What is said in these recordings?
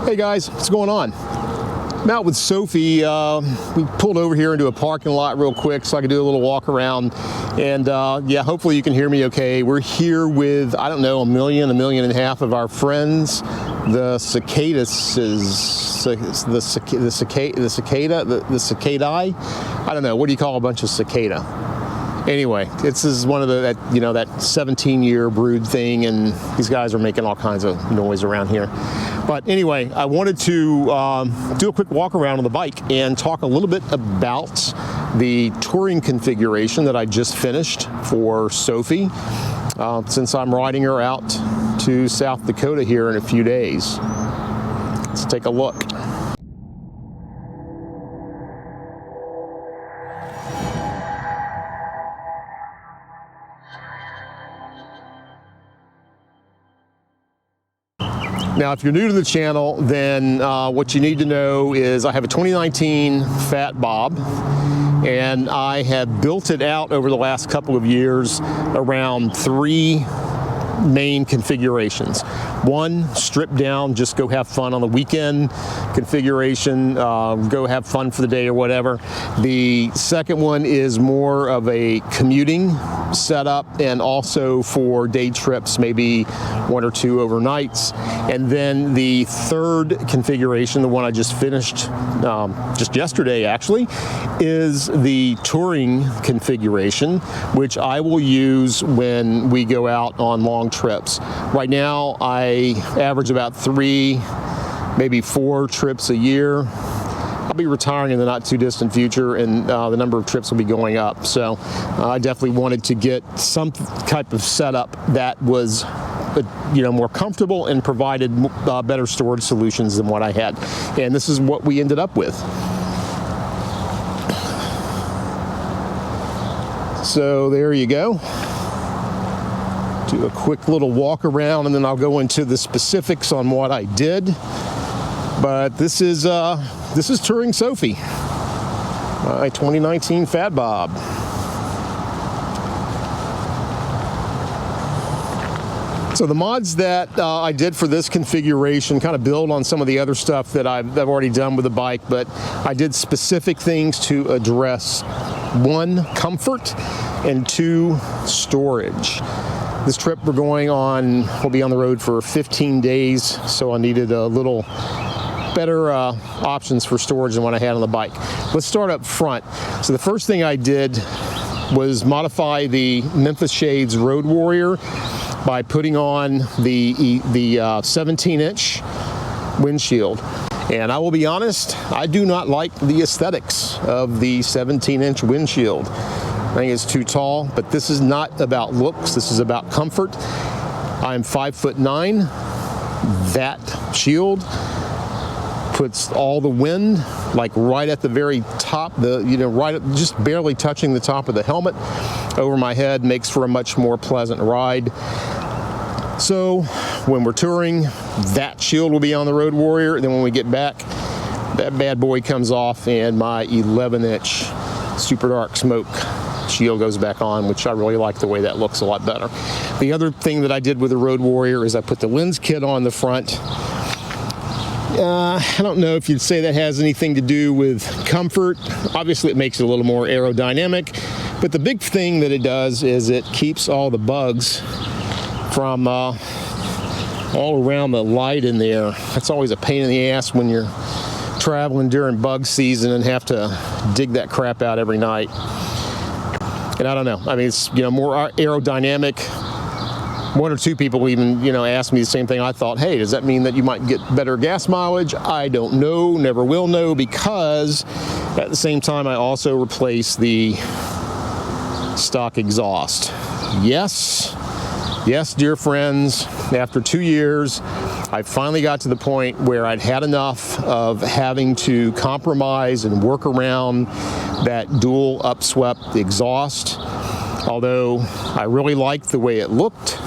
Hey guys, what's going on? I'm out with Sophie. We pulled over here into a parking lot real quick so I could do a little walk around. And yeah, hopefully you can hear me okay. We're here with, I don't know, 1.5 million of our friends. The cicadae. I don't know, what do you call a bunch of cicada? Anyway, this is one of that 17-year brood thing, and these guys are making all kinds of noise around here. But anyway, I wanted to do a quick walk around on the bike and talk a little bit about the touring configuration that I just finished for Sophie, since I'm riding her out to South Dakota here in a few days. Let's take a look. Now, if you're new to the channel, then what you need to know is I have a 2019 Fat Bob, and I have built it out over the last couple of years around 3 main configurations. One, stripped down, just go have fun on the weekend configuration, go have fun for the day or whatever. The second one is more of a commuting setup and also for day trips, maybe 1 or 2 overnights. And then the third configuration, the one I just finished just yesterday actually, is the touring configuration, which I will use when we go out on long trips. Right now I average about 3, maybe 4 trips a year. I'll be retiring in the not too distant future, and the number of trips will be going up. So I definitely wanted to get some type of setup that was more comfortable and provided better storage solutions than what I had. And this is what we ended up with. So there you go. Do a quick little walk around and then I'll go into the specifics on what I did. But this is touring Sophie, my 2019 Fat Bob. So the mods that I did for this configuration kind of build on some of the other stuff that I've already done with the bike, but I did specific things to address 1, comfort, and 2, storage. This trip we're going on, we'll be on the road for 15 days, so I needed a little better options for storage than what I had on the bike. Let's start up front. So the first thing I did was modify the Memphis Shades Road Warrior by putting on the 17-inch windshield. And I will be honest, I do not like the aesthetics of the 17-inch windshield. I think it's too tall, but this is not about looks, this is about comfort. I'm 5'9". That shield puts all the wind like right at the very top, just barely touching the top of the helmet over my head, makes for a much more pleasant ride. So when we're touring, that shield will be on the Road Warrior, and then when we get back, that bad boy comes off and my 11-inch super dark smoke shield goes back on, which I really like the way that looks a lot better. The other thing that I did with the Road Warrior is I put the lens kit on the front. I don't know if you'd say that has anything to do with comfort. Obviously it makes it a little more aerodynamic, but the big thing that it does is it keeps all the bugs from all around the light in there. That's always a pain in the ass when you're traveling during bug season and have to dig that crap out every night. And I don't know, I mean, it's more aerodynamic. 1 or 2 people even asked me the same thing. I thought, hey, does that mean that you might get better gas mileage? I don't know, never will know, because at the same time I also replaced the stock exhaust. Yes, dear friends, after 2 years, I finally got to the point where I'd had enough of having to compromise and work around that dual upswept exhaust, although I really liked the way it looked,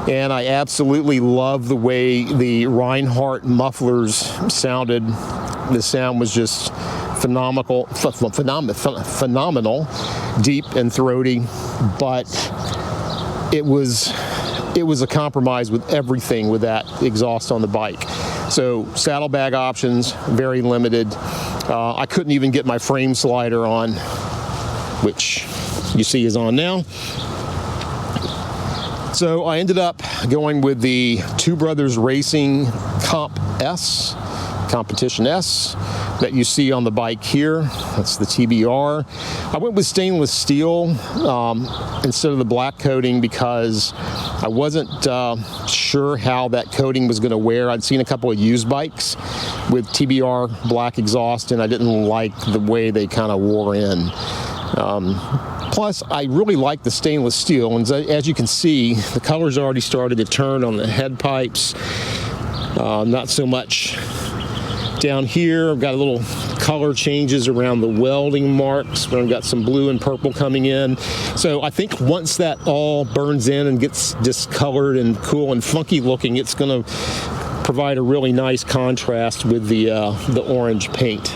and I absolutely love the way the Rinehart mufflers sounded. The sound was just phenomenal, deep and throaty, but it was a compromise with everything with that exhaust on the bike. So saddlebag options, very limited. I couldn't even get my frame slider on, which you see is on now. So I ended up going with the Two Brothers Racing Competition S that you see on the bike here. That's the TBR. I went with stainless steel instead of the black coating because I wasn't sure how that coating was going to wear. I'd seen a couple of used bikes with TBR black exhaust, and I didn't like the way they kind of wore in. Plus, I really like the stainless steel, and as you can see, the color's already started to turn on the head pipes. Not so much down here. I've got a little color changes around the welding marks, but I've got some blue and purple coming in. So I think once that all burns in and gets discolored and cool and funky looking, it's going to provide a really nice contrast with the orange paint.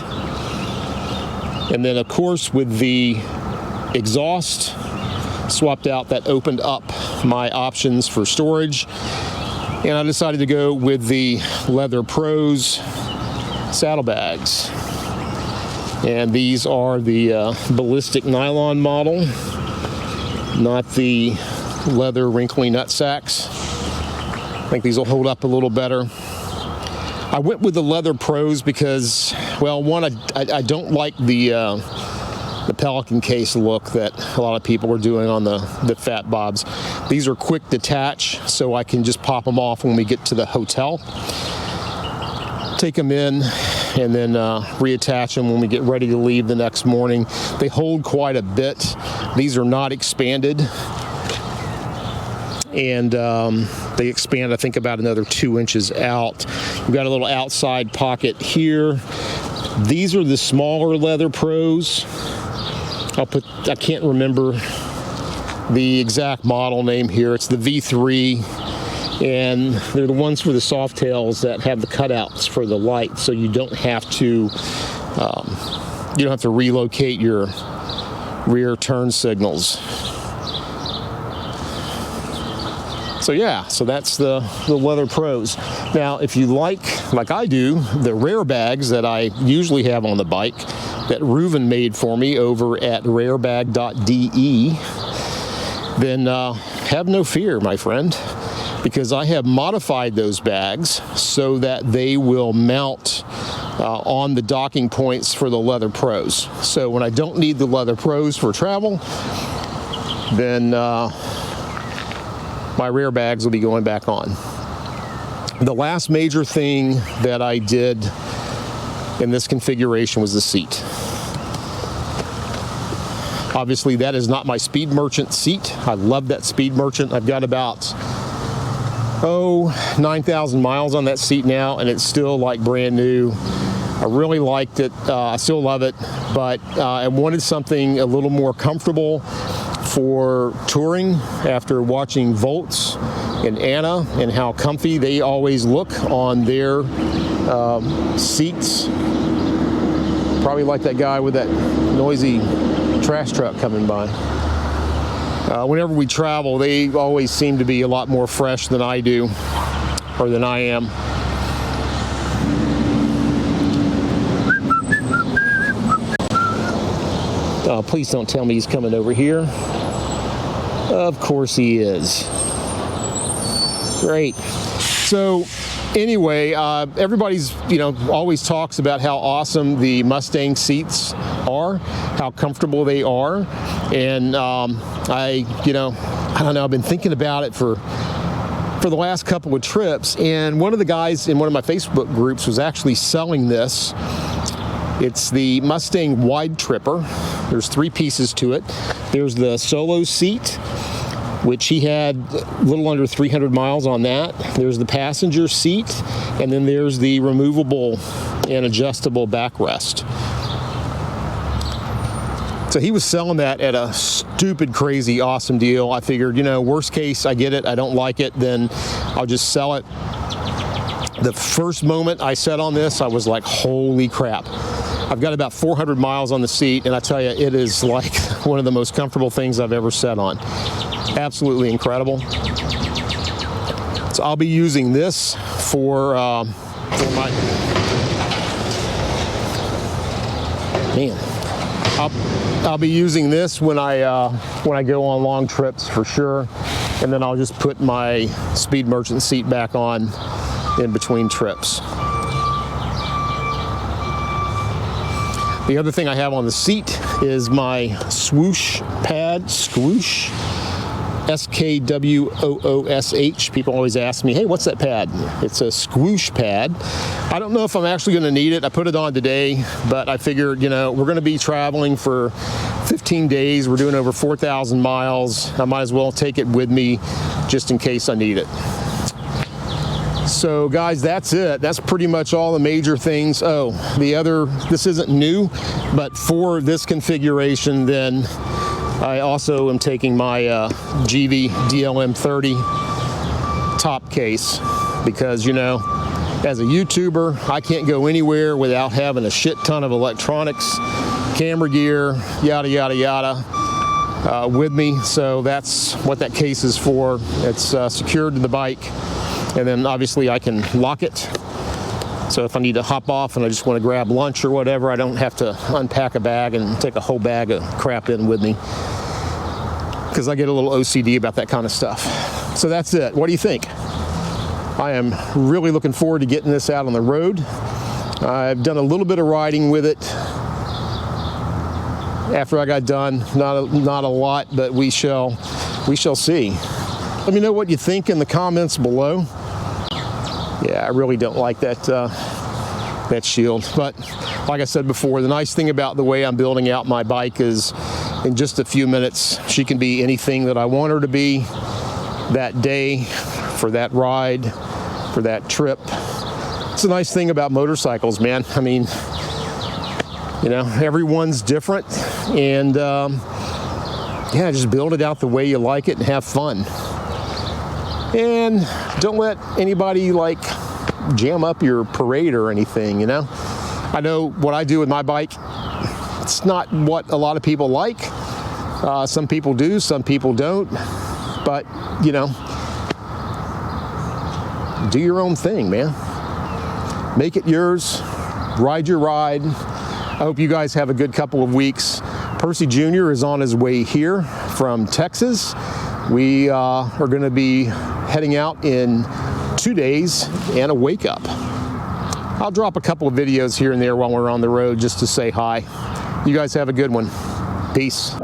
And then, of course, with the exhaust, swapped out that opened up my options for storage, and I decided to go with the Leather Pros saddlebags. And these are the ballistic nylon model, not the leather wrinkly nut sacks. I think these will hold up a little better. I went with the Leather Pros because, well, one, I don't like the Pelican case look that a lot of people are doing on the Fat Bobs. These are quick detach, so I can just pop them off when we get to the hotel, take them in, and then reattach them when we get ready to leave the next morning. They hold quite a bit. These are not expanded, and they expand, I think, about another 2 inches out. We've got a little outside pocket here. These are the smaller Leather Pros. I can't remember the exact model name here. It's the V3, and they're the ones for the soft tails that have the cutouts for the light, so you don't have to relocate your rear turn signals. So yeah, so that's the Leather Pros. Now, if you like I do, the rare bags that I usually have on the bike that Reuven made for me over at rarebag.de, then have no fear, my friend, because I have modified those bags so that they will mount on the docking points for the Leather Pros. So when I don't need the Leather Pros for travel, then my rear bags will be going back on. The last major thing that I did in this configuration was the seat. Obviously, that is not my Speed Merchant seat. I love that Speed Merchant. I've got about 9,000 miles on that seat now, and it's still like brand new. I really liked it. I still love it, but I wanted something a little more comfortable for touring after watching Volts and Anna and how comfy they always look on their seats. Probably like that guy with that noisy trash truck coming by. Whenever we travel, they always seem to be a lot more fresh than I do, or than I am. Please don't tell me he's coming over here. Of course he is. Great. So anyway, everybody's, always talks about how awesome the Mustang seats are, how comfortable they are. And I don't know, I've been thinking about it for the last couple of trips. And one of the guys in one of my Facebook groups was actually selling this. It's the Mustang Wide Tripper. There's 3 pieces to it. There's the solo seat, which he had a little under 300 miles on that. There's the passenger seat, and then there's the removable and adjustable backrest. So he was selling that at a stupid, crazy, awesome deal. I figured, worst case, I get it, I don't like it, then I'll just sell it. The first moment I sat on this, I was like, holy crap. I've got about 400 miles on the seat, and I tell you, it is like one of the most comfortable things I've ever sat on. Absolutely incredible. So I'll be using this for for my, man, I'll be using this when I go on long trips for sure, and then I'll just put my Speed Merchant seat back on in between trips. The other thing I have on the seat is my swoosh pad, Swoosh, SKWOOSH. People always ask me, hey, what's that pad? It's a swoosh pad. I don't know if I'm actually going to need it. I put it on today, but I figured, you know, we're going to be traveling for 15 days. We're doing over 4,000 miles. I might as well take it with me just in case I need it. So guys, that's it. That's pretty much all the major things. Oh, this isn't new, but for this configuration, then I also am taking my Givi DLM30 top case because, you know, as a YouTuber, I can't go anywhere without having a shit ton of electronics, camera gear, yada, yada, yada, with me. So that's what that case is for. It's secured to the bike. And then obviously I can lock it. So if I need to hop off and I just want to grab lunch or whatever, I don't have to unpack a bag and take a whole bag of crap in with me. Because I get a little OCD about that kind of stuff. So that's it. What do you think? I am really looking forward to getting this out on the road. I've done a little bit of riding with it after I got done. Not a lot, but we shall see. Let me know what you think in the comments below. Yeah, I really don't like that shield. But like I said before, the nice thing about the way I'm building out my bike is in just a few minutes, she can be anything that I want her to be that day, for that ride, for that trip. It's a nice thing about motorcycles, man. I mean, you know, everyone's different, and yeah, just build it out the way you like it and have fun. And don't let anybody like jam up your parade or anything, you know. I know what I do with my bike, it's not what a lot of people like. Some people do, some people don't. But, you know, do your own thing, man. Make it yours. Ride your ride. I hope you guys have a good couple of weeks. Percy Jr. is on his way here from Texas. We are going to be heading out in 2 days and a wake up. I'll drop a couple of videos here and there while we're on the road just to say hi. You guys have a good one. Peace.